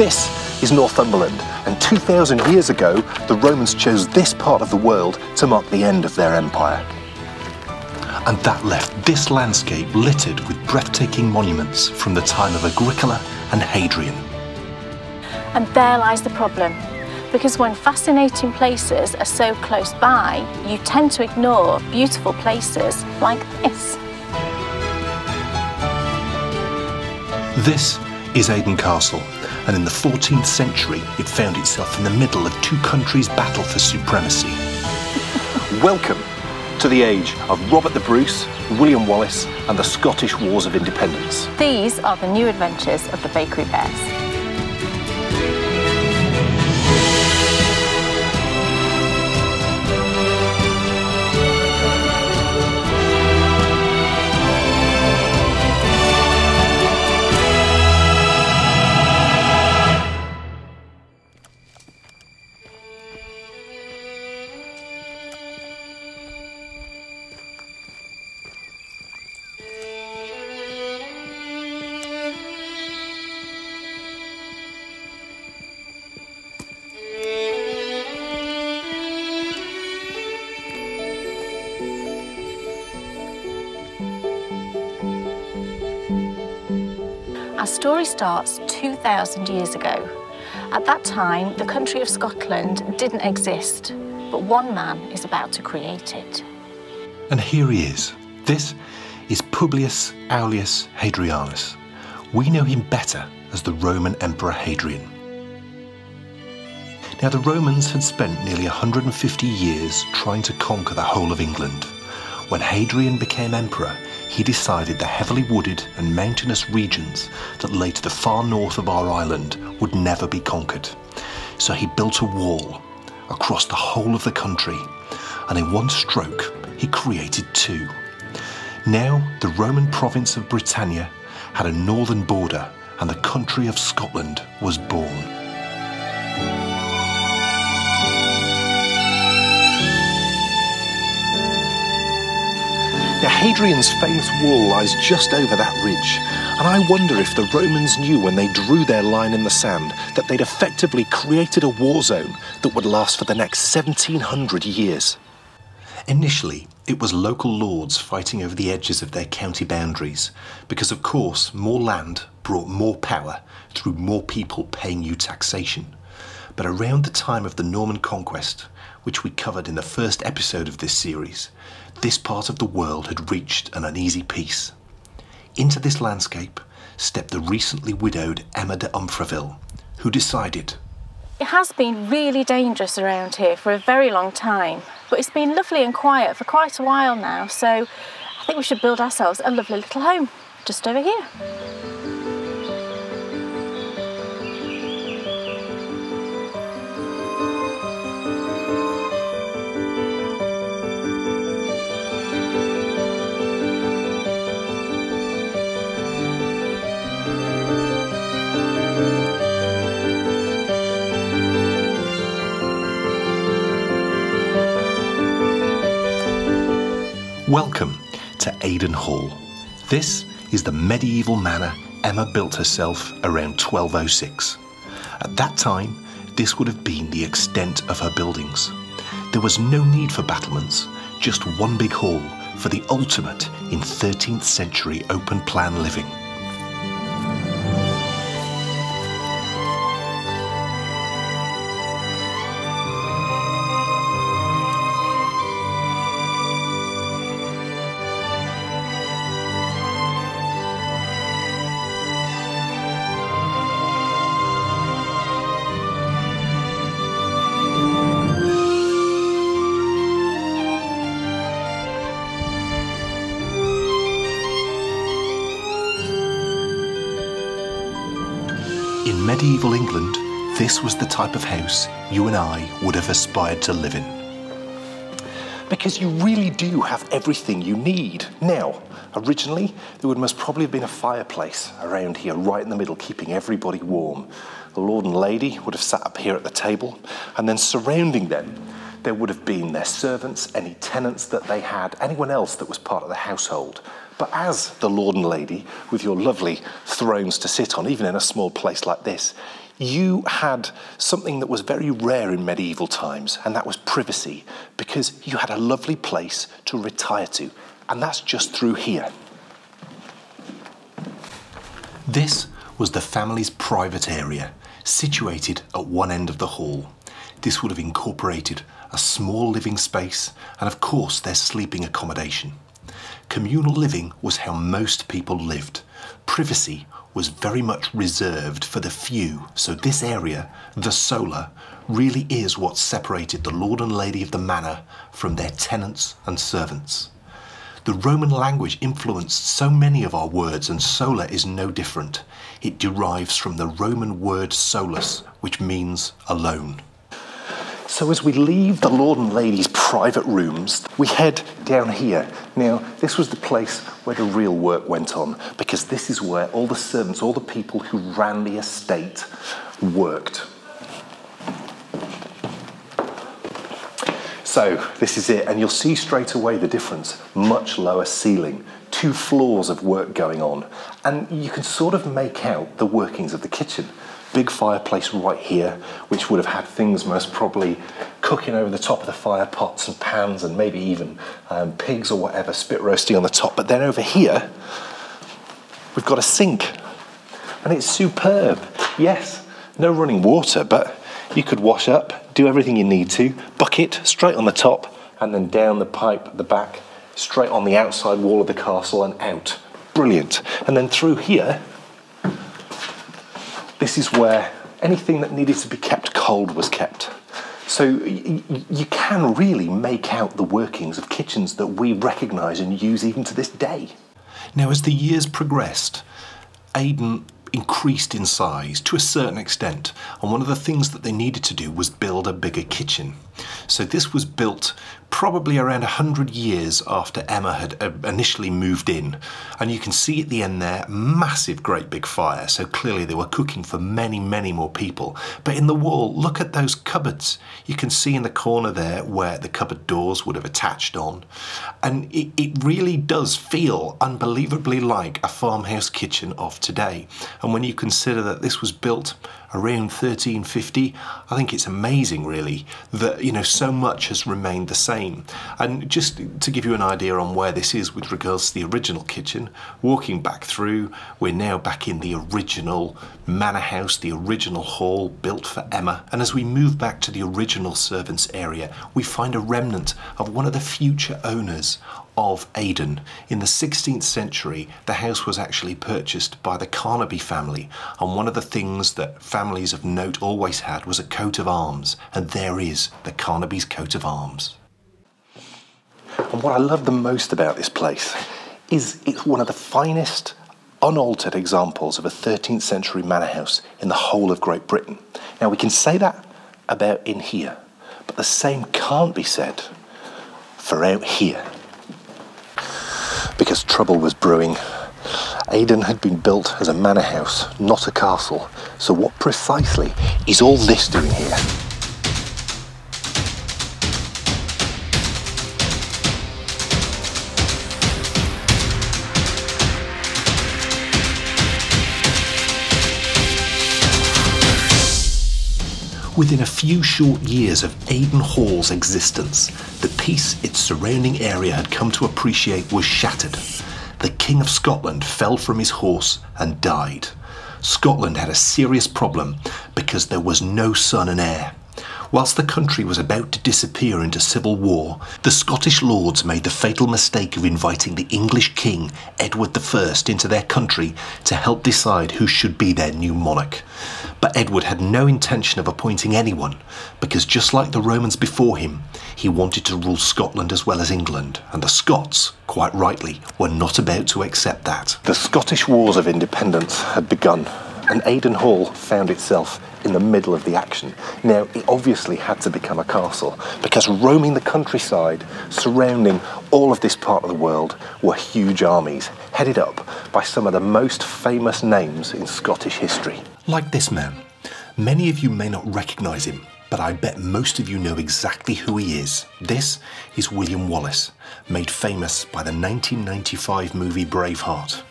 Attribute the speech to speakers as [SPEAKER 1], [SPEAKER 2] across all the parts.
[SPEAKER 1] This is Northumberland, and 2,000 years ago, the Romans chose this part of the world to mark the end of their empire. And that left this landscape littered with breathtaking monuments from the time of Agricola and Hadrian.
[SPEAKER 2] And there lies the problem, because when fascinating places are so close by, you tend to ignore beautiful places like this.
[SPEAKER 1] This is Aden Castle, and in the 14th century it found itself in the middle of two countries' battle for supremacy. Welcome to the age of Robert the Bruce, William Wallace and the Scottish Wars of Independence.
[SPEAKER 2] These are the new adventures of the Bakery Bears. Our story starts 2,000 years ago. At that time, the country of Scotland didn't exist, but one man is about to create it.
[SPEAKER 1] And here he is. This is Publius Aulus Hadrianus. We know him better as the Roman Emperor Hadrian. Now, the Romans had spent nearly 150 years trying to conquer the whole of England. When Hadrian became emperor, he decided the heavily wooded and mountainous regions that lay to the far north of our island would never be conquered. So he built a wall across the whole of the country, and in one stroke he created two. Now the Roman province of Britannia had a northern border, and the country of Scotland was born. Now, Hadrian's famous wall lies just over that ridge, and I wonder if the Romans knew when they drew their line in the sand that they'd effectively created a war zone that would last for the next 1,700 years. Initially, it was local lords fighting over the edges of their county boundaries, because of course more land brought more power through more people paying you taxation. But around the time of the Norman conquest, which we covered in the first episode of this series, this part of the world had reached an uneasy peace. Into this landscape stepped the recently widowed Emma de Umfraville, who decided,
[SPEAKER 2] It has been really dangerous around here for a very long time, but it's been lovely and quiet for quite a while now, so I think we should build ourselves a lovely little home just over here.
[SPEAKER 1] Welcome to Aden Hall. This is the medieval manor Emma built herself around 1206. At that time, this would have been the extent of her buildings. There was no need for battlements, just one big hall for the ultimate in 13th century open plan living. In medieval England, this was the type of house you and I would have aspired to live in. Because you really do have everything you need. Now, originally, there would most probably have been a fireplace around here, right in the middle, keeping everybody warm. The Lord and Lady would have sat up here at the table, and then surrounding them, there would have been their servants, any tenants that they had, anyone else that was part of the household. But as the Lord and Lady, with your lovely thrones to sit on, even in a small place like this, you had something that was very rare in medieval times, and that was privacy, because you had a lovely place to retire to, and that's just through here. This was the family's private area, situated at one end of the hall. This would have incorporated a small living space and, of course, their sleeping accommodation. Communal living was how most people lived. Privacy was very much reserved for the few, so this area, the Solar, really is what separated the Lord and Lady of the Manor from their tenants and servants. The Roman language influenced so many of our words, and Solar is no different. It derives from the Roman word solus, which means alone. So as we leave the Lord and Lady's private rooms, we head down here. Now, this was the place where the real work went on, because this is where all the servants, all the people who ran the estate worked. So this is it, and you'll see straight away the difference. Much lower ceiling, 2 floors of work going on, and you can sort of make out the workings of the kitchen. Big fireplace right here, which would have had things most probably cooking over the top of the fire, pots and pans, and maybe even pigs or whatever, spit roasting on the top. But then over here, we've got a sink, and it's superb. Yes, no running water, but you could wash up, do everything you need to, bucket straight on the top, and then down the pipe at the back, straight on the outside wall of the castle and out. Brilliant. And then through here, this is where anything that needed to be kept cold was kept. So you can really make out the workings of kitchens that we recognise and use even to this day. Now, as the years progressed, Aidan increased in size to a certain extent, and one of the things that they needed to do was build a bigger kitchen. So this was built probably around 100 years after Emma had initially moved in, and you can see at the end there, massive great big fire, so clearly they were cooking for many more people. But in the wall, look at those cupboards. You can see in the corner there where the cupboard doors would have attached on, and it really does feel unbelievably like a farmhouse kitchen of today. And when you consider that this was built around 1350, I think it's amazing really that, you know, so much has remained the same. And just to give you an idea on where this is with regards to the original kitchen, walking back through, we're now back in the original manor house, the original hall built for Emma. And as we move back to the original servants area, we find a remnant of one of the future owners of Aidan. In the 16th century, the house was actually purchased by the Carnaby family, and one of the things that families of note always had was a coat of arms, and there is the Carnaby's coat of arms. And what I love the most about this place is it's one of the finest unaltered examples of a 13th century manor house in the whole of Great Britain. Now, we can say that about in here, but the same can't be said for out here, because trouble was brewing. Aidan had been built as a manor house, not a castle. So what precisely is all this doing here? Within a few short years of Aidan Hall's existence, the peace its surrounding area had come to appreciate was shattered. The King of Scotland fell from his horse and died. Scotland had a serious problem because there was no son and heir. Whilst the country was about to disappear into civil war, the Scottish lords made the fatal mistake of inviting the English king, Edward I, into their country to help decide who should be their new monarch. But Edward had no intention of appointing anyone, because just like the Romans before him, he wanted to rule Scotland as well as England, and the Scots, quite rightly, were not about to accept that. The Scottish Wars of Independence had begun, and Aidan Hall found itself in the middle of the action. Now, it obviously had to become a castle, because roaming the countryside, surrounding all of this part of the world, were huge armies, headed up by some of the most famous names in Scottish history. Like this man. Many of you may not recognise him, but I bet most of you know exactly who he is. This is William Wallace, made famous by the 1995 movie Braveheart.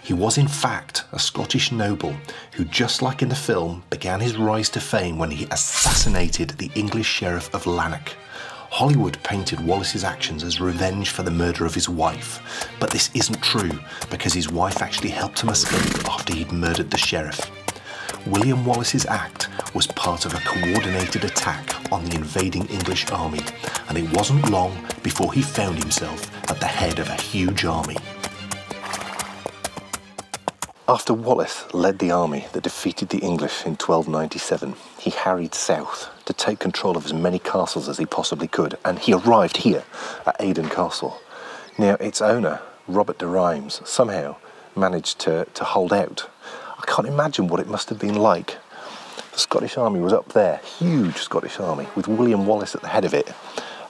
[SPEAKER 1] He was in fact a Scottish noble who, just like in the film, began his rise to fame when he assassinated the English sheriff of Lanark. Hollywood painted Wallace's actions as revenge for the murder of his wife, but this isn't true because his wife actually helped him escape after he'd murdered the sheriff. William Wallace's act was part of a coordinated attack on the invading English army, and it wasn't long before he found himself at the head of a huge army. After Wallace led the army that defeated the English in 1297, he harried south to take control of as many castles as he possibly could, and he arrived here at Aden Castle. Now, its owner, Robert de Rheims, somehow managed to hold out. I can't imagine what it must have been like. The Scottish army was up there, huge Scottish army, with William Wallace at the head of it,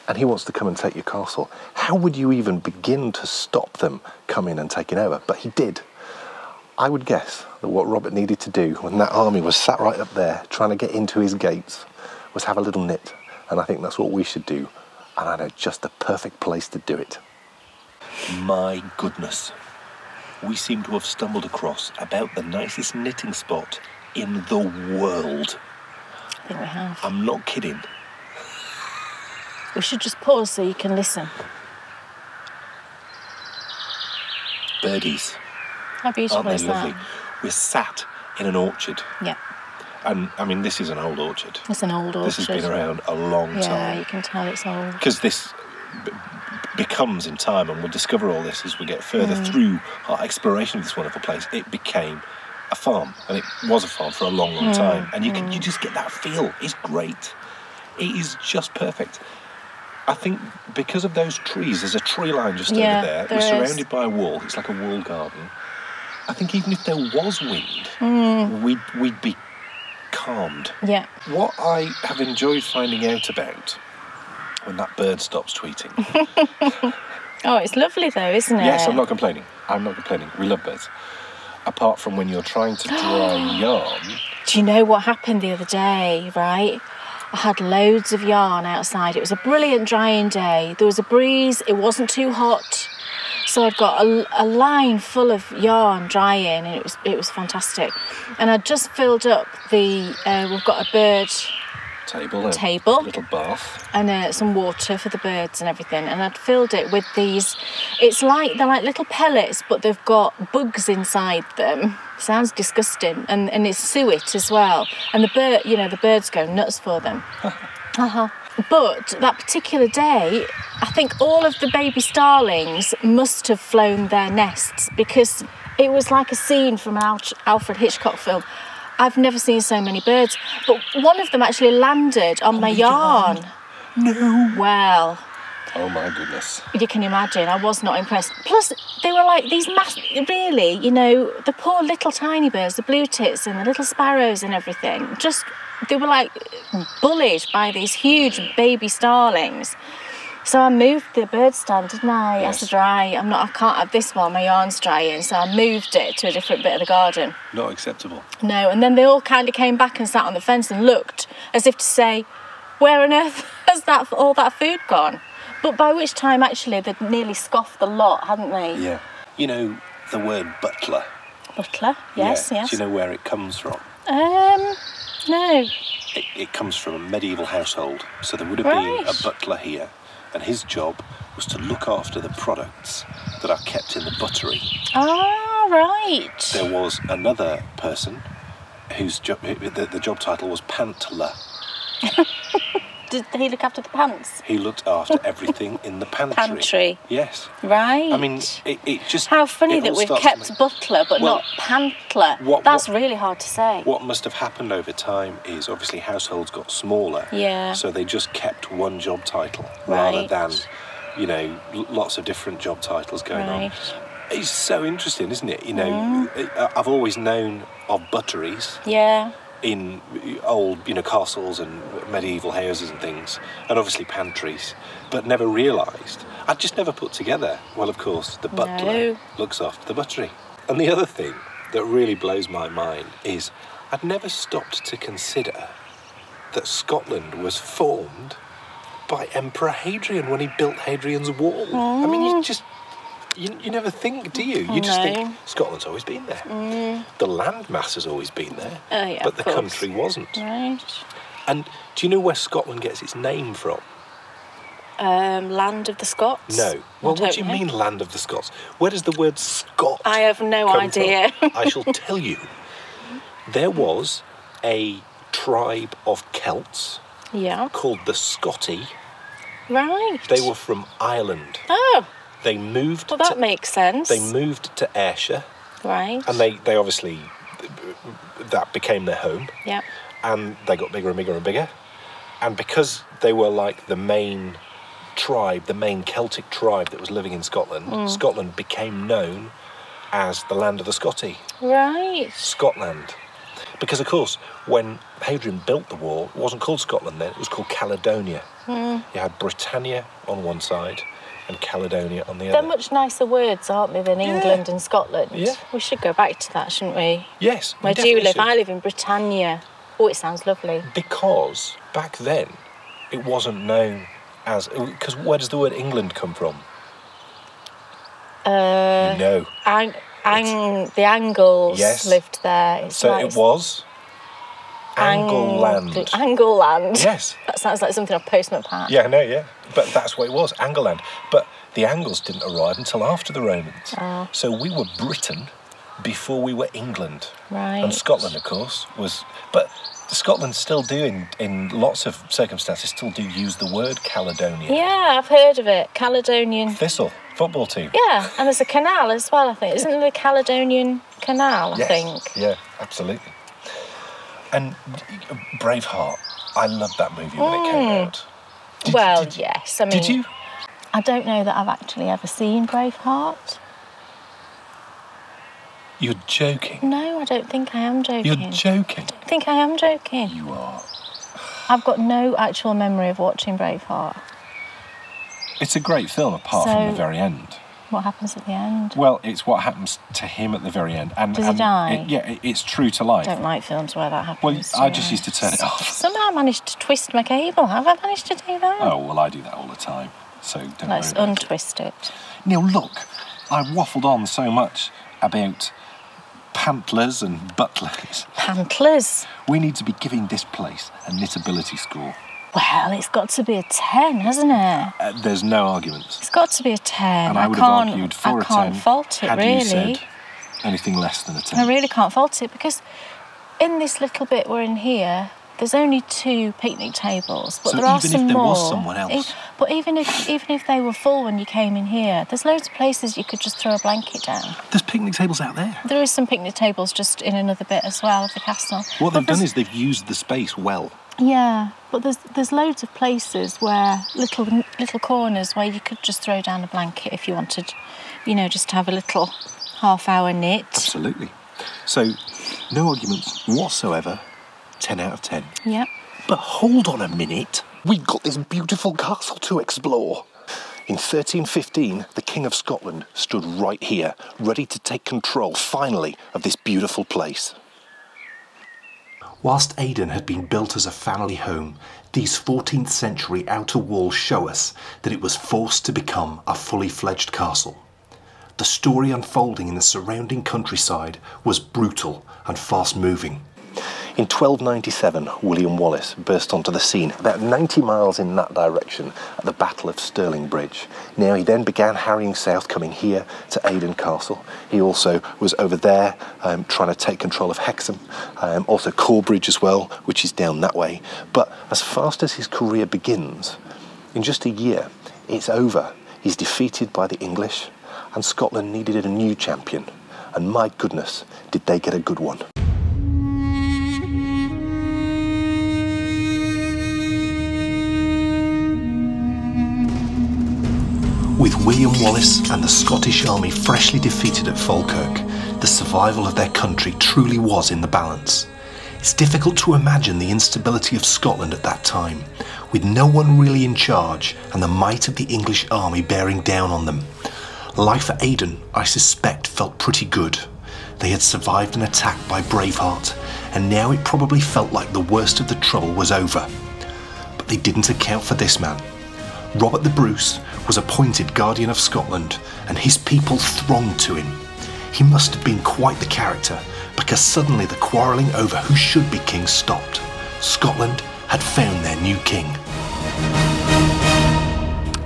[SPEAKER 1] and he wants to come and take your castle. How would you even begin to stop them coming and taking over? But he did. I would guess that what Robert needed to do when that army was sat right up there trying to get into his gates was have a little knit, and I think that's what we should do, and I know just the perfect place to do it. My goodness, we seem to have stumbled across about the nicest knitting spot in the world.
[SPEAKER 2] I think we have.
[SPEAKER 1] I'm not kidding.
[SPEAKER 2] We should just pause so you can listen.
[SPEAKER 1] Birdies.
[SPEAKER 2] How beautiful
[SPEAKER 1] Aren't
[SPEAKER 2] is
[SPEAKER 1] they lovely?
[SPEAKER 2] that?
[SPEAKER 1] We're sat in an orchard.
[SPEAKER 2] Yeah.
[SPEAKER 1] And, I mean, this is an old orchard.
[SPEAKER 2] It's an old orchard.
[SPEAKER 1] This has been around a long time.
[SPEAKER 2] Yeah, you can tell it's old.
[SPEAKER 1] Because this becomes, in time, and we'll discover all this as we get further through our exploration of this wonderful place, it became a farm. And it was a farm for a long, long time. And you just get that feel. It's great. It is just perfect. I think because of those trees, there's a tree line just over there. We're surrounded by a wall. It's like a walled garden. I think even if there was wind, we'd be calmed.
[SPEAKER 2] Yeah.
[SPEAKER 1] What I have enjoyed finding out about when that bird stops tweeting.
[SPEAKER 2] Oh, it's lovely though, isn't it?
[SPEAKER 1] Yes, I'm not complaining. We love birds. Apart from when you're trying to dry yarn.
[SPEAKER 2] Do you know what happened the other day, right? I had loads of yarn outside. It was a brilliant drying day. There was a breeze. It wasn't too hot. So I'd got a line full of yarn drying, and it was fantastic. And I'd just filled up we've got a bird table,
[SPEAKER 1] little bath,
[SPEAKER 2] and some water for the birds and everything. And I'd filled it with these. They're like little pellets, but they've got bugs inside them. Sounds disgusting, and it's suet as well. And the birds go nuts for them. But that particular day, I think all of the baby starlings must have flown their nests, because it was like a scene from an Alfred Hitchcock film. I've never seen so many birds, but one of them actually landed on my yarn.
[SPEAKER 1] No.
[SPEAKER 2] Well.
[SPEAKER 1] Oh my goodness.
[SPEAKER 2] You can imagine, I was not impressed. Plus, they were like these really, the poor little tiny birds, the blue tits and the little sparrows and everything, they were like bullied by these huge baby starlings. So I moved the bird stand, didn't I? Yes. As to dry. I can't have this while my yarn's drying, so I moved it to a different bit of the garden.
[SPEAKER 1] Not acceptable.
[SPEAKER 2] No, and then they all kind of came back and sat on the fence and looked as if to say, where on earth has all that food gone? But by which time, actually, they'd nearly scoffed the lot, hadn't they?
[SPEAKER 1] Yeah. You know the word butler?
[SPEAKER 2] Butler? Yes,
[SPEAKER 1] yeah.
[SPEAKER 2] yes.
[SPEAKER 1] Do you know where it comes from?
[SPEAKER 2] No.
[SPEAKER 1] It comes from a medieval household. So there would have been a butler here, and his job was to look after the products that are kept in the buttery.
[SPEAKER 2] Ah, right.
[SPEAKER 1] There was another person whose the job title was pantler.
[SPEAKER 2] Did he look after the pants?
[SPEAKER 1] He looked after everything in the pantry.
[SPEAKER 2] Pantry?
[SPEAKER 1] Yes.
[SPEAKER 2] Right.
[SPEAKER 1] I mean, it just...
[SPEAKER 2] How funny that we've kept butler but not pantler. That's really hard to say.
[SPEAKER 1] What must have happened over time is obviously households got smaller.
[SPEAKER 2] Yeah.
[SPEAKER 1] So they just kept one job title rather than, lots of different job titles going on. It's so interesting, isn't it? I've always known of butteries.
[SPEAKER 2] Yeah.
[SPEAKER 1] In old, castles and medieval houses and things, and obviously pantries, but never realised. I'd just never put together, well, of course, the butler looks after the buttery. And the other thing that really blows my mind is I'd never stopped to consider that Scotland was formed by Emperor Hadrian when he built Hadrian's Wall. I mean, you never think, do you? You just think Scotland's always been there. The landmass has always been there, but the country wasn't.
[SPEAKER 2] Right.
[SPEAKER 1] And do you know where Scotland gets its name from?
[SPEAKER 2] Land of the Scots?
[SPEAKER 1] No. Well, what do you mean, land of the Scots? Where does the word Scot
[SPEAKER 2] I have no idea.
[SPEAKER 1] I shall tell you. There was a tribe of Celts called the Scotti.
[SPEAKER 2] Right.
[SPEAKER 1] They were from Ireland.
[SPEAKER 2] Oh.
[SPEAKER 1] They moved.
[SPEAKER 2] Well, that makes sense.
[SPEAKER 1] They moved to Ayrshire.
[SPEAKER 2] Right.
[SPEAKER 1] And they obviously, that became their home.
[SPEAKER 2] Yeah.
[SPEAKER 1] And they got bigger and bigger and bigger. And because they were like the main tribe, the main Celtic tribe that was living in Scotland, Scotland became known as the land of the Scotti.
[SPEAKER 2] Right.
[SPEAKER 1] Scotland. Because, of course, when Hadrian built the wall, it wasn't called Scotland then, it was called Caledonia. You had Britannia on one side and Caledonia on the other.
[SPEAKER 2] They're much nicer words, aren't they, than England and Scotland?
[SPEAKER 1] Yeah.
[SPEAKER 2] We should go back to that, shouldn't we?
[SPEAKER 1] Yes.
[SPEAKER 2] Where do you live? I live in Britannia. Oh, it sounds lovely.
[SPEAKER 1] Because back then, it wasn't known as... Because where does the word England come from? No.
[SPEAKER 2] The Angles lived there.
[SPEAKER 1] So like it was Angleland.
[SPEAKER 2] Angleland.
[SPEAKER 1] Yes.
[SPEAKER 2] That sounds like something off Postman Pat.
[SPEAKER 1] Yeah, no, yeah. But that's what it was, Angleland. But the Angles didn't arrive until after the Romans.
[SPEAKER 2] Oh.
[SPEAKER 1] So we were Britain before we were England.
[SPEAKER 2] Right.
[SPEAKER 1] And Scotland, of course, was... But Scotland still do, in lots of circumstances, still do use the word Caledonia.
[SPEAKER 2] Yeah, I've heard of it. Caledonian.
[SPEAKER 1] Thistle, football team.
[SPEAKER 2] Yeah, and there's a canal as well, I think. Isn't there the Caledonian Canal, I think?
[SPEAKER 1] Yeah, absolutely. And Braveheart, I loved that movie when it came out.
[SPEAKER 2] Yes. I mean,
[SPEAKER 1] did you?
[SPEAKER 2] I don't know that I've actually ever seen Braveheart.
[SPEAKER 1] You're joking.
[SPEAKER 2] No, I don't think I am joking.
[SPEAKER 1] You're joking?
[SPEAKER 2] I think I am joking.
[SPEAKER 1] You are.
[SPEAKER 2] I've got no actual memory of watching Braveheart.
[SPEAKER 1] It's a great film, apart from the very end.
[SPEAKER 2] What happens at the end?
[SPEAKER 1] Well, it's what happens to him at the very end. And,
[SPEAKER 2] does he die?
[SPEAKER 1] It's true to life.
[SPEAKER 2] I don't like films where that happens.
[SPEAKER 1] Well, I just used to turn it off.
[SPEAKER 2] Somehow I managed to twist my cable. Have I managed to do that?
[SPEAKER 1] Oh, well, I do that all the time. So don't
[SPEAKER 2] Let's untwist it.
[SPEAKER 1] Now, look, I've waffled on so much about pantlers and butlers.
[SPEAKER 2] Pantlers?
[SPEAKER 1] We need to be giving this place a knittability score.
[SPEAKER 2] Well, it's got to be a 10, hasn't it?
[SPEAKER 1] There's no arguments.
[SPEAKER 2] It's got to be a 10.
[SPEAKER 1] And I would have argued for a 10.
[SPEAKER 2] I can't fault it, really.
[SPEAKER 1] Had you said anything less than a 10.
[SPEAKER 2] I really can't fault it, because in this little bit we're in here, there's only 2 picnic tables, but
[SPEAKER 1] so
[SPEAKER 2] there are some more.
[SPEAKER 1] even if there was someone else.
[SPEAKER 2] But even if they were full when you came in here, there's loads of places you could just throw a blanket down.
[SPEAKER 1] There's picnic tables out there.
[SPEAKER 2] There is some picnic tables just in another bit as well of the castle.
[SPEAKER 1] What they've done is they've used the space well.
[SPEAKER 2] Yeah, but there's loads of places where little corners where you could just throw down a blanket if you wanted, just to have a little half-hour knit.
[SPEAKER 1] Absolutely. So, no arguments whatsoever. 10 out of 10.
[SPEAKER 2] Yep.
[SPEAKER 1] But hold on a minute. We've got this beautiful castle to explore. In 1315, the King of Scotland stood right here, ready to take control, finally, of this beautiful place. Whilst Aidan had been built as a family home, these 14th century outer walls show us that it was forced to become a fully fledged castle. The story unfolding in the surrounding countryside was brutal and fast-moving. In 1297, William Wallace burst onto the scene, about 90 miles in that direction, at the Battle of Stirling Bridge. Now, he then began harrying south, coming here to Aidan Castle. He also was over there trying to take control of Hexham, also Corbridge as well, which is down that way. But as fast as his career begins, in just a year, it's over. He's defeated by the English, and Scotland needed a new champion. And my goodness, did they get a good one. With William Wallace and the Scottish army freshly defeated at Falkirk, the survival of their country truly was in the balance. It's difficult to imagine the instability of Scotland at that time, with no one really in charge and the might of the English army bearing down on them. Life at Aidan, I suspect, felt pretty good. They had survived an attack by Braveheart, and now it probably felt like the worst of the trouble was over. But they didn't account for this man. Robert the Bruce was appointed Guardian of Scotland, and his people thronged to him. He must have been quite the character, because suddenly the quarrelling over who should be king stopped. Scotland had found their new king.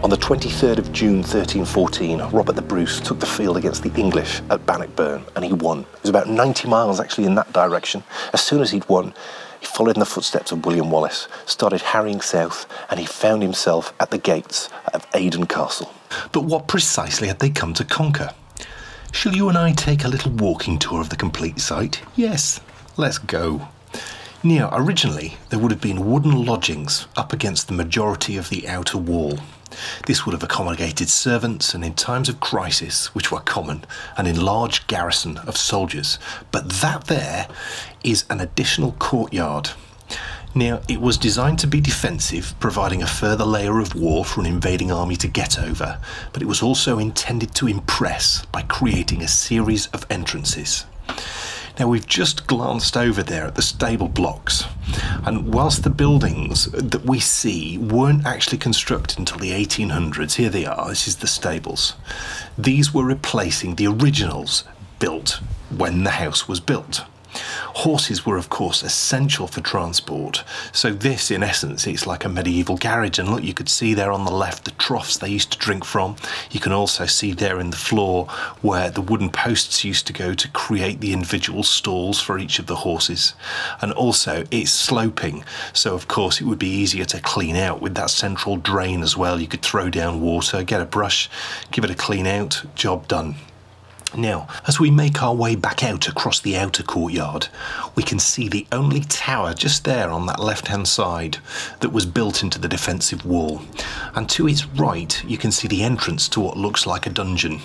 [SPEAKER 1] On the 23rd of June 1314, Robert the Bruce took the field against the English at Bannockburn, and he won. It was about 90 miles actually in that direction. As soon as he'd won, he followed in the footsteps of William Wallace, started harrying south, and he found himself at the gates of Aden Castle. But what precisely had they come to conquer? Shall you and I take a little walking tour of the complete site? Yes, let's go. Now, originally, there would have been wooden lodgings up against the majority of the outer wall. This would have accommodated servants and in times of crisis, which were common, an enlarged garrison of soldiers. But that there is an additional courtyard. Now, it was designed to be defensive, providing a further layer of wall for an invading army to get over, but it was also intended to impress by creating a series of entrances. Now, we've just glanced over there at the stable blocks, and whilst the buildings that we see weren't actually constructed until the 1800s, here they are, this is the stables. These were replacing the originals built when the house was built. Horses were of course essential for transport, so this in essence it's like a medieval garage. And look, you could see there on the left the troughs they used to drink from. You can also see there in the floor where the wooden posts used to go to create the individual stalls for each of the horses. And also it's sloping, so of course it would be easier to clean out with that central drain as well. You could throw down water, get a brush, give it a clean out, job done. Now, as we make our way back out across the outer courtyard, we can see the only tower just there on that left-hand side that was built into the defensive wall. And to its right, you can see the entrance to what looks like a dungeon.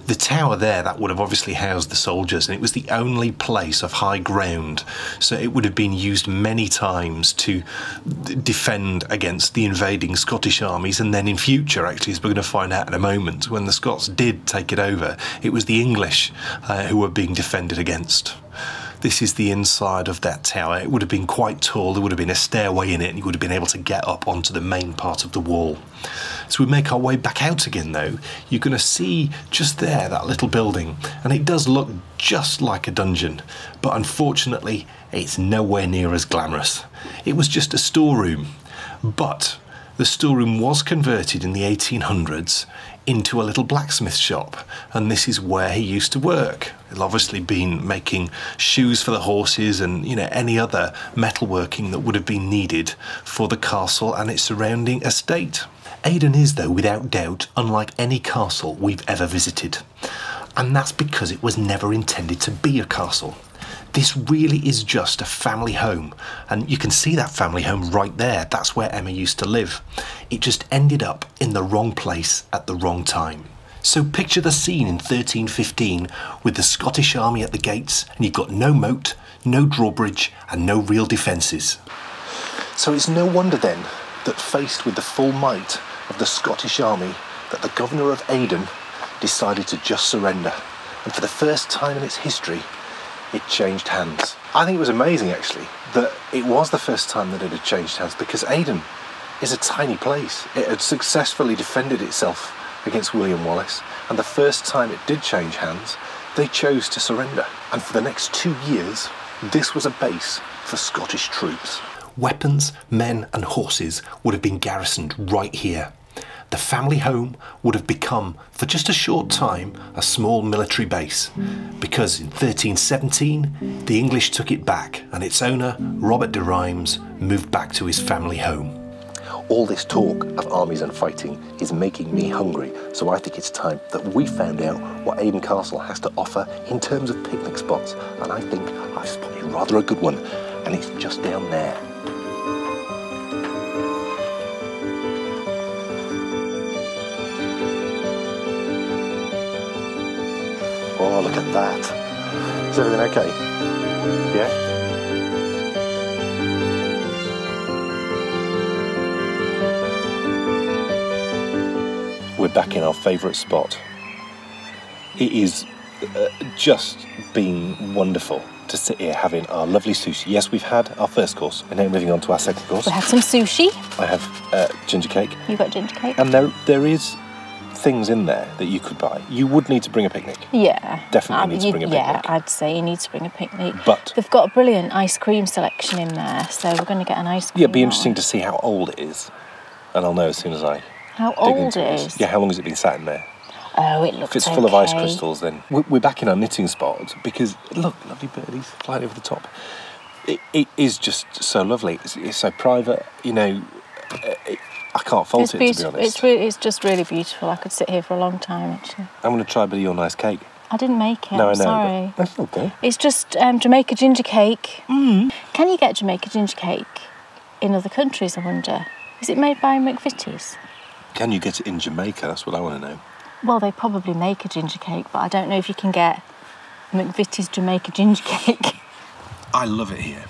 [SPEAKER 1] The tower there, that would have obviously housed the soldiers, and it was the only place of high ground, so it would have been used many times to defend against the invading Scottish armies. And then in future, actually, as we're going to find out in a moment, when the Scots did take it over, it was the English who were being defended against. This is the inside of that tower. It would have been quite tall, there would have been a stairway in it, and you would have been able to get up onto the main part of the wall. So we make our way back out again though, you're going to see just there that little building, and it does look just like a dungeon, but unfortunately it's nowhere near as glamorous. It was just a storeroom, but the storeroom was converted in the 1800s into a little blacksmith shop, and this is where he used to work. He'd obviously been making shoes for the horses and, you know, any other metalworking that would have been needed for the castle and its surrounding estate. Aden is, though, without doubt, unlike any castle we've ever visited. And that's because it was never intended to be a castle. This really is just a family home, and you can see that family home right there. That's where Emma used to live. It just ended up in the wrong place at the wrong time. So picture the scene in 1315 with the Scottish army at the gates, and you've got no moat, no drawbridge, and no real defences. So it's no wonder then that faced with the full might of the Scottish army, that the governor of Aden decided to just surrender. And for the first time in its history, it changed hands. I think it was amazing actually that it was the first time that it had changed hands, because Aden is a tiny place. It had successfully defended itself against William Wallace, and the first time it did change hands, they chose to surrender. And for the next 2 years, this was a base for Scottish troops. Weapons, men and horses would have been garrisoned right here. The family home would have become, for just a short time, a small military base, because in 1317 the English took it back, and its owner, Robert de Rheims, moved back to his family home. All this talk of armies and fighting is making me hungry, so I think it's time that we found out what Aden Castle has to offer in terms of picnic spots, and I think I've spotted rather a good one, and it's just down there. Oh, look at that. Is everything okay? Yeah? We're back in our favourite spot. It is just been wonderful to sit here having our lovely sushi. Yes, we've had our first course. We're now moving on to our second course.
[SPEAKER 2] We had some sushi.
[SPEAKER 1] I have ginger cake.
[SPEAKER 2] You got ginger cake.
[SPEAKER 1] And there is things in there that you could buy. You would need to bring a picnic.
[SPEAKER 2] Yeah.
[SPEAKER 1] Definitely need to bring a picnic.
[SPEAKER 2] Yeah, I'd say you need to bring a picnic.
[SPEAKER 1] But
[SPEAKER 2] they've got a brilliant ice cream selection in there, so we're going to get an ice cream.
[SPEAKER 1] Yeah, it'd be interesting to see how old it is. And I'll know as soon as I
[SPEAKER 2] How
[SPEAKER 1] dig
[SPEAKER 2] old
[SPEAKER 1] into
[SPEAKER 2] it
[SPEAKER 1] it.
[SPEAKER 2] is?
[SPEAKER 1] Yeah, how long has it been sat in there?
[SPEAKER 2] Oh, it looks
[SPEAKER 1] If it's full of ice crystals, then we're back in our knitting spot because, look, lovely birdies flying over the top. It is just so lovely. It's so private, you know. I can't fault it, to be honest.
[SPEAKER 2] It's just really beautiful. I could sit here for a long time, actually.
[SPEAKER 1] I'm going to try a bit of your nice cake.
[SPEAKER 2] I didn't make it.
[SPEAKER 1] No, I know.
[SPEAKER 2] Sorry.
[SPEAKER 1] That's okay.
[SPEAKER 2] It's just Jamaica ginger cake. Can you get Jamaica ginger cake in other countries, I wonder? Is it made by McVitie's?
[SPEAKER 1] Can you get it in Jamaica? That's what I want to know.
[SPEAKER 2] Well, they probably make a ginger cake, but I don't know if you can get McVitie's Jamaica ginger cake.
[SPEAKER 1] I love it here.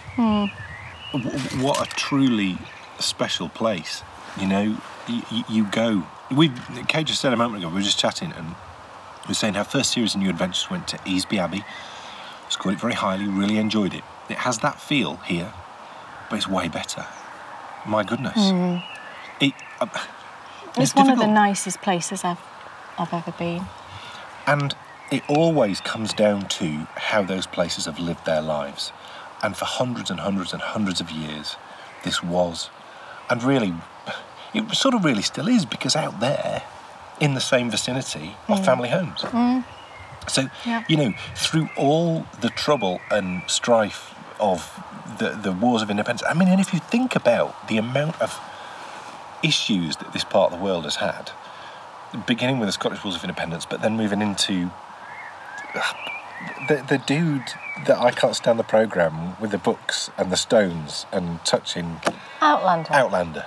[SPEAKER 1] What a truly special place. You know, you go. Kay just said a moment ago, we were just chatting, and we were saying her first series of New Adventures went to Easby Abbey. Scored it very highly, really enjoyed it. It has that feel here, but it's way better. My goodness.
[SPEAKER 2] It's one of the nicest places I've ever been.
[SPEAKER 1] And it always comes down to how those places have lived their lives. And for hundreds and hundreds and hundreds of years, this was, and really, it sort of really still is, because out there, in the same vicinity, are family homes. So, you know, through all the trouble and strife of the wars of independence, I mean, and if you think about the amount of issues that this part of the world has had, beginning with the Scottish Wars of Independence, but then moving into the dude that I can't stand the programme with the books and the stones and touching... Outlander.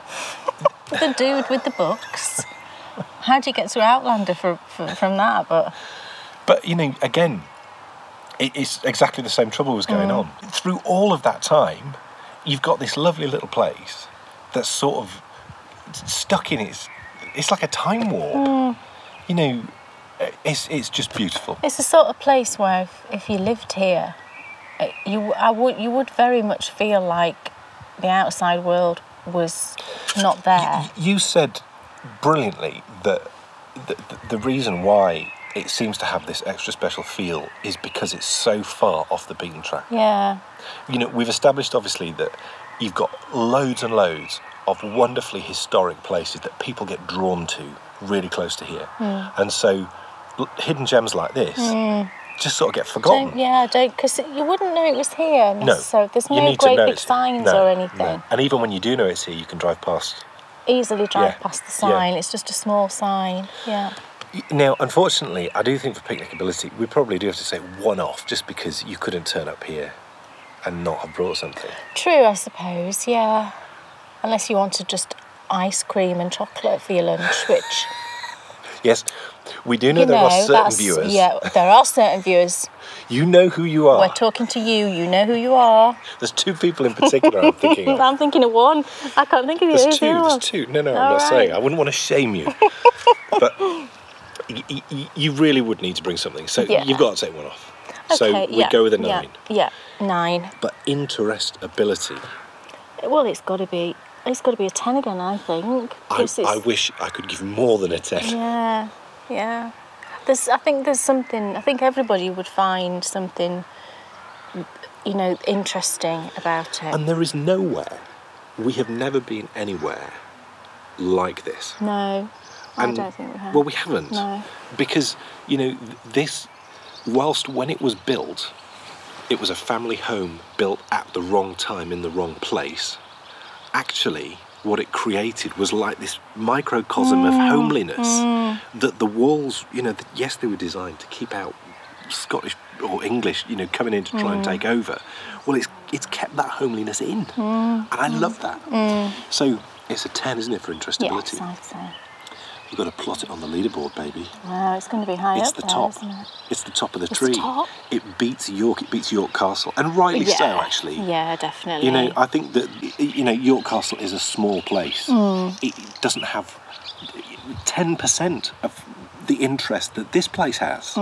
[SPEAKER 2] The dude with the books. How do you get to Outlander from that?
[SPEAKER 1] But, you know, again, it's exactly the same trouble was going on. Through all of that time, you've got this lovely little place that's sort of stuck in it's like a time warp. You know, it's just beautiful.
[SPEAKER 2] It's the sort of place where if you lived here, you would very much feel like the outside world was not there.
[SPEAKER 1] You said brilliantly that the reason why it seems to have this extra special feel is because it's so far off the beaten track.
[SPEAKER 2] Yeah.
[SPEAKER 1] You know, we've established obviously that you've got loads and loads of wonderfully historic places that people get drawn to really close to here. And so hidden gems like this just sort of get forgotten.
[SPEAKER 2] Because you wouldn't know it was here.
[SPEAKER 1] No.
[SPEAKER 2] So there's no great big signs or anything.
[SPEAKER 1] No. And even when you do know it's here, you can drive past.
[SPEAKER 2] Easily drive past the sign. It's just a small sign. Yeah.
[SPEAKER 1] Now, unfortunately, I do think for picnicability, we probably do have to say one off, just because you couldn't turn up here and not have brought something.
[SPEAKER 2] True, I suppose, yeah. Unless you wanted just ice cream and chocolate for your lunch, which...
[SPEAKER 1] Yes, we do know there are certain viewers.
[SPEAKER 2] Yeah, there are certain viewers.
[SPEAKER 1] You know who you are.
[SPEAKER 2] We're talking to you, you know who you are.
[SPEAKER 1] There's two people in particular I'm thinking of.
[SPEAKER 2] I'm thinking of one. I can't think of the other.
[SPEAKER 1] There's two. No, I'm not saying. I wouldn't want to shame you. But you really would need to bring something. So you've got to take one off.
[SPEAKER 2] Okay,
[SPEAKER 1] so we go with a 9.
[SPEAKER 2] Yeah, 9.
[SPEAKER 1] But interest-ability.
[SPEAKER 2] Well, it's got to be a 10 again, I think.
[SPEAKER 1] I wish I could give more than a 10.
[SPEAKER 2] Yeah. I think there's something. I think everybody would find something, you know, interesting about it.
[SPEAKER 1] And there is nowhere. We have never been anywhere like this.
[SPEAKER 2] No, I don't think we have.
[SPEAKER 1] Well, we haven't.
[SPEAKER 2] No.
[SPEAKER 1] Because, you know, this, whilst when it was built, it was a family home built at the wrong time in the wrong place. Actually, what it created was like this microcosm of homeliness. That the walls, you know, yes, they were designed to keep out Scottish or English, you know, coming in to try and take over. Well, it's kept that homeliness in, and I love that. So it's a 10, isn't it, for interestability?
[SPEAKER 2] Yes, I'd say.
[SPEAKER 1] You've got to plot it on the leaderboard, baby.
[SPEAKER 2] No, it's going to be high up there, isn't it?
[SPEAKER 1] It's the top of the tree.
[SPEAKER 2] Top?
[SPEAKER 1] It beats York Castle, and rightly so, actually.
[SPEAKER 2] Yeah, definitely.
[SPEAKER 1] You know, I think that, you know, York Castle is a small place. It doesn't have 10% of the interest that this place has.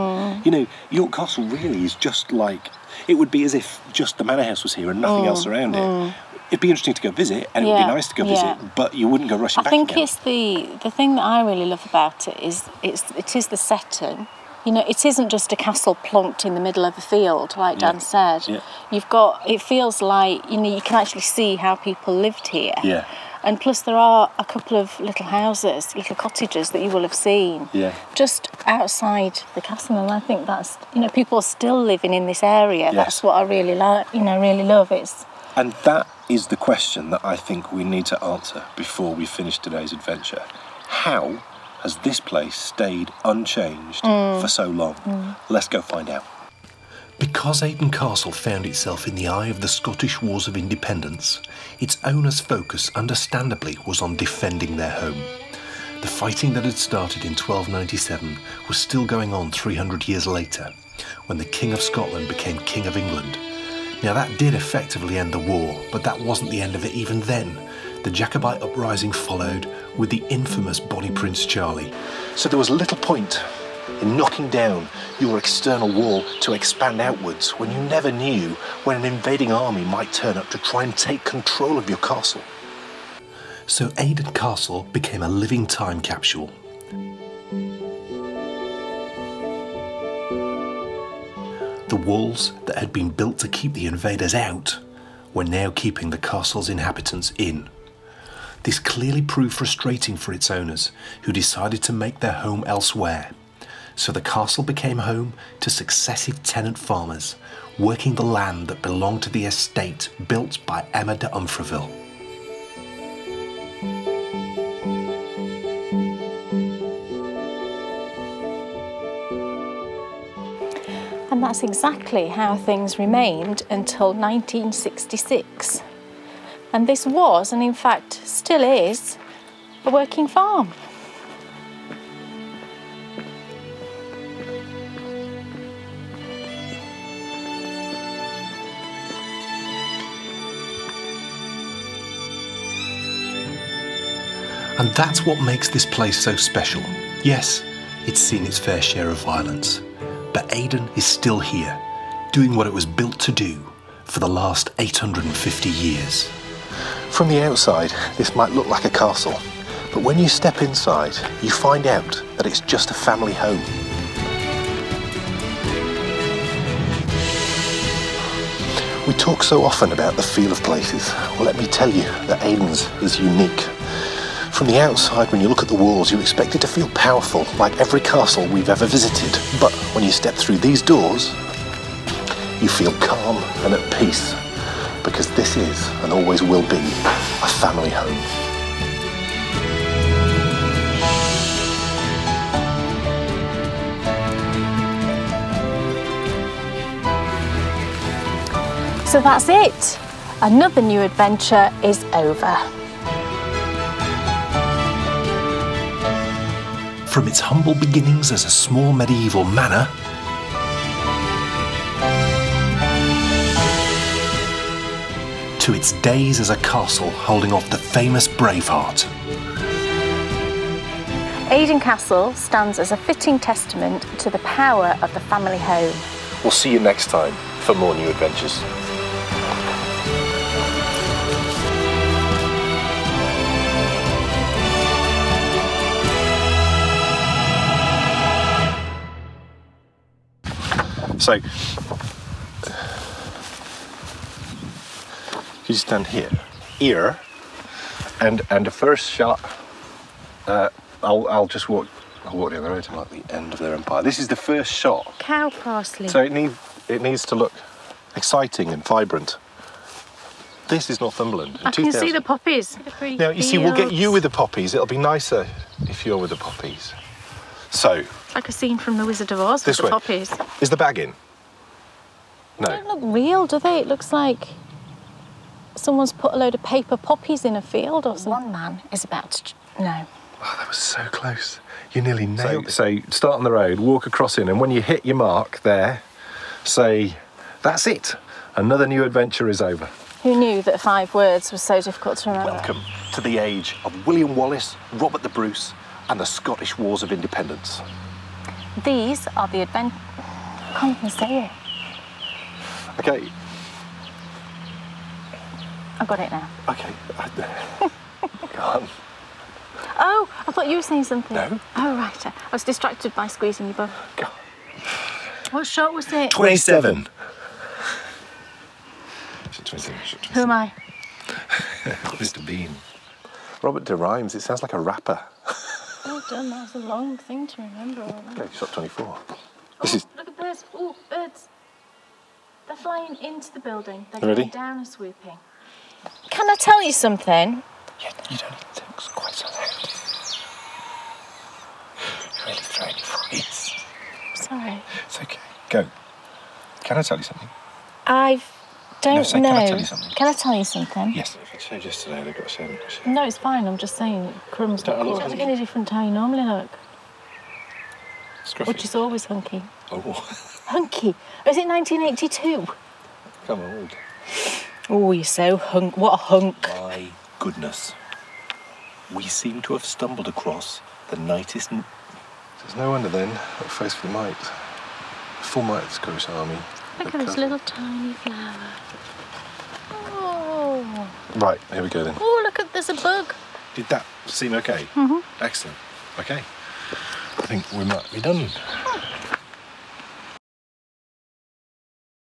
[SPEAKER 1] You know, York Castle really is just like, it would be as if just the Manor House was here and nothing else around it. It'd be interesting to go visit, and it would be nice to go visit, but you wouldn't go rushing back again.
[SPEAKER 2] I think it's the thing that I really love about it is it is the setting. You know, it isn't just a castle plonked in the middle of a field, like Dan said.
[SPEAKER 1] Yeah.
[SPEAKER 2] You've got, it feels like, you know, you can actually see how people lived here.
[SPEAKER 1] Yeah.
[SPEAKER 2] And plus there are a couple of little houses, little cottages that you will have seen just outside the castle, and I think that's, you know, people are still living in this area. That's what I really like, you know, really love.
[SPEAKER 1] And that is the question that I think we need to answer before we finish today's adventure. How has this place stayed unchanged for so long? Let's go find out. Because Aden Castle found itself in the eye of the Scottish Wars of Independence, its owner's focus understandably was on defending their home. The fighting that had started in 1297 was still going on 300 years later, when the King of Scotland became King of England. Now that did effectively end the war, but that wasn't the end of it even then. The Jacobite uprising followed with the infamous Bonnie Prince Charlie. So there was little point in knocking down your external wall to expand outwards when you never knew when an invading army might turn up to try and take control of your castle. So Aden Castle became a living time capsule. The walls that had been built to keep the invaders out were now keeping the castle's inhabitants in. This clearly proved frustrating for its owners, who decided to make their home elsewhere. So the castle became home to successive tenant farmers, working the land that belonged to the estate built by Emma de Umfreville.
[SPEAKER 2] And that's exactly how things remained until 1966. And this was, and in fact still is, a working farm.
[SPEAKER 1] And that's what makes this place so special. Yes, it's seen its fair share of violence, but Aden is still here, doing what it was built to do for the last 850 years. From the outside, this might look like a castle, but when you step inside, you find out that it's just a family home. We talk so often about the feel of places. Well, let me tell you that Aden's is unique. From the outside, when you look at the walls, you expect it to feel powerful, like every castle we've ever visited. But when you step through these doors, you feel calm and at peace, because this is, and always will be, a family home.
[SPEAKER 2] So that's it. Another new adventure is over.
[SPEAKER 1] From its humble beginnings as a small medieval manor, to its days as a castle holding off the famous Braveheart.
[SPEAKER 2] Aden Castle stands as a fitting testament to the power of the family home.
[SPEAKER 1] We'll see you next time for more new adventures. So, you stand here, and the first shot. I'll just walk. I'll walk the other way to like the end of their empire. This is the first shot.
[SPEAKER 2] Cow parsley.
[SPEAKER 1] So it needs to look exciting and vibrant. This is Northumberland.
[SPEAKER 2] I can see the poppies.
[SPEAKER 1] Now you see, we'll get you with the poppies. It'll be nicer if you're with the poppies. So.
[SPEAKER 2] It's like a scene from The Wizard of Oz with the poppies.
[SPEAKER 1] Is the bag in? No.
[SPEAKER 2] They don't look real, do they? It looks like someone's put a load of paper poppies in a field or something. One man is about to... No.
[SPEAKER 1] Oh, that was so close. You nearly nailed it. So start on the road, walk across in, and when you hit your mark there, say, that's it. Another new adventure is over.
[SPEAKER 2] Who knew that 5 words was so difficult to remember?
[SPEAKER 1] Welcome to the age of William Wallace, Robert the Bruce, and the Scottish Wars of Independence.
[SPEAKER 2] These are the I can't even say it.
[SPEAKER 1] Okay.
[SPEAKER 2] I got it now.
[SPEAKER 1] Okay. Go on.
[SPEAKER 2] Oh, I thought you were saying something.
[SPEAKER 1] No.
[SPEAKER 2] Oh, right. I was distracted by squeezing your bum.
[SPEAKER 1] Go on.
[SPEAKER 2] What shot was it?
[SPEAKER 1] 27. 27.
[SPEAKER 2] Who am I?
[SPEAKER 1] Mr. Bean. Robert de Rhymes. It sounds like a rapper.
[SPEAKER 2] Well done. That's a long thing to remember.
[SPEAKER 1] Okay, shot 24.
[SPEAKER 2] Look at birds. Oh, birds. They're flying into the building. They're
[SPEAKER 1] Ready?
[SPEAKER 2] going down and swooping. Can I tell you something?
[SPEAKER 1] Yeah, you don't need to talk quite so loud. You're really throwing your voice.
[SPEAKER 2] Sorry.
[SPEAKER 1] It's okay. Go. Can I tell you something?
[SPEAKER 2] Don't know.
[SPEAKER 1] Can I tell you something?
[SPEAKER 2] Can I tell you something?
[SPEAKER 1] Yes. If I changed yesterday, they've got 7.
[SPEAKER 2] No, it's fine. I'm just saying, crumbs.
[SPEAKER 1] Don't I look
[SPEAKER 2] You're looking different to how you normally look,
[SPEAKER 1] Scruffy.
[SPEAKER 2] which is always hunky.
[SPEAKER 1] Oh.
[SPEAKER 2] Hunky? Is it 1982?
[SPEAKER 1] Come on.
[SPEAKER 2] Oh, you're so hunk. What a hunk.
[SPEAKER 1] My goodness. We seem to have stumbled across the nicest... There's no wonder then, at first for the mite. Full mite of the Scottish Army.
[SPEAKER 2] Look at this little tiny flower. Oh.
[SPEAKER 1] Right, here we go then.
[SPEAKER 2] Oh, look at, there's a bug.
[SPEAKER 1] Did that seem okay?
[SPEAKER 2] Mm-hmm.
[SPEAKER 1] Excellent. Okay. I think we might be done.